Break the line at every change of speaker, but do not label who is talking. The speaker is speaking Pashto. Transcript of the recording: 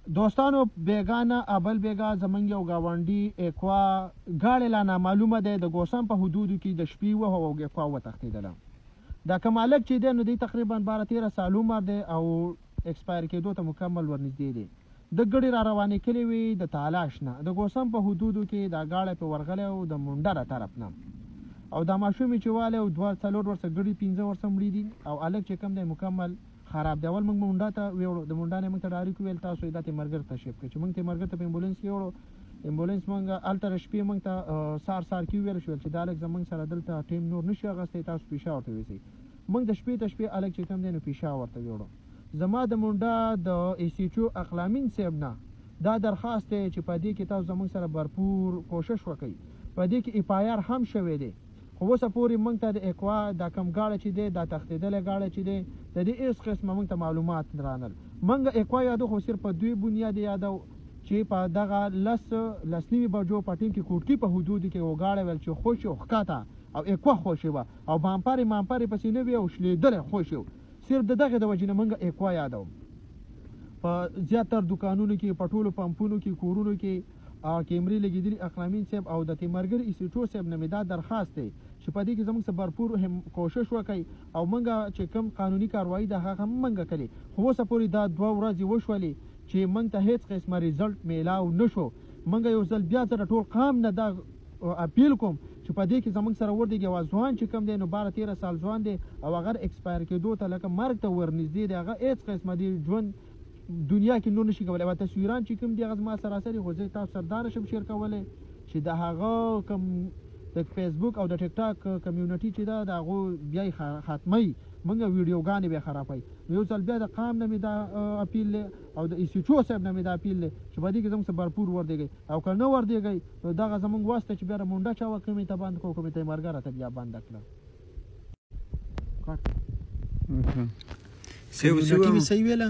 دوستانو بیګا نه ابل بیګا زمونږ یو ګاونډي اکوا ګاډی لا نامعلومه دی د ګوسم په حدودو کې د شپې وه او اکوا وتښتېدله. دا کوم هلک چې دی نو دی تقریبا 12-13 سال عمر دی او اکسپایر کېدو ته مکمل ورنږدې دی. د ګړې را روانې کړې وې د تالاش نه د ګوسم په حدودو کې دا ګاډی په ورغلی او د منډره طرف نه او دا ماشوم یې چې والی او 2-4 ورڅه ګړي 15 ورڅه مړي دي او هلک چې کوم دی مکمل خراب دی. اول موږ منډا ته ویوړو د منډا نه موږ ته ډایرکټ وویل تاسو دا تیمرګر تشریف کړئ چې موږ تیمرګر ته په امبولانس کې وړو. امبولانس موږ هلته شپې موږ ته سهار کې وویل شول چې دا هلک زموږ سره دلته ټیم نور نشي اخیستی تاسو پیشه ورته یوسئ. موږ د شپې ته شپې هلک چې کوم دی نو پیشه ورته ویوړو. زما د منډا د ایسیچو اقلامین صاحب نه دا درخواست دی چې په دې کې تاسو زموږ سره بھرپور کوشش وکړئ. په دې کې ایپایر هم شوی دی خو اوسه پورې موږ ته د اکوا دا کم ګاډی چې دی دا تښتېدلی ګاډی چې دی د دې هېڅ قسمه موږ ته معلومات رانل. موږ اکوا یادو خو صرف په دوی بنیاد یادو چې په دغه لس نیمې بجو په ټیم کې کوټکي په حدودو کې یو ګاډی ویل چې خوش و ښکته او اکوا خوشې وه او بامپرې مامپرې پسې نه وي او شلېدلی خوشې و. صرف د دغې د وجې نه موږ اکوا یادو. په زیاتر دکانونو کې په ټولو پمپونو کې کورونو کې کیمرې لګېدلي اقلامین صاحب او د تیمرګر ایسیټو صاحب نه مې دا درخواست دی چې په دې کې زموږ څه بھرپور کوشش وکړئ او موږ چې کوم قانوني کاروایي ده هغه هم موږ کړې. خو اوسه پورې دا 2 ورځې وشولې چې موږ ته هېڅ قسمه ریزلټ میلاو نه شو. موږ یو ځل بیا زه د ټول قام نه دا اپیل کوم چې په دې کې زموږ سره ودرېږي او ځوان چې کوم دی نو 12-13 سال ځوان دی او هغه اکسپایر کېدو ته لکه مرګ ته ورنږدې دی هغه هېڅ قسمه دی ژوند دنیا کې نور نشي کولی. او تصویران چې کوم دي هغه زما سراسري خو زه تاسو سره دا نشم شیر کولی چې د هغه کوم د فیسبوک او د ټیک ټاک کمیونټي چې ده د هغو بیا یې ختموي موږ ویډیوګانې به یې خرابوي. یو ځل بیا د قام نه مې دا اپیل دی او د ایسیچو صاحب نه مې دا اپیل دی چې په دې کې زموږ څه بھرپور وردېږئ او که نه وردېږئ نو دغه زموږ وس ته چې بیا منډه چاوه کومې ته بند کړو کومې ته یې مرګره ته بیا بنده کړه.
صحیح ویله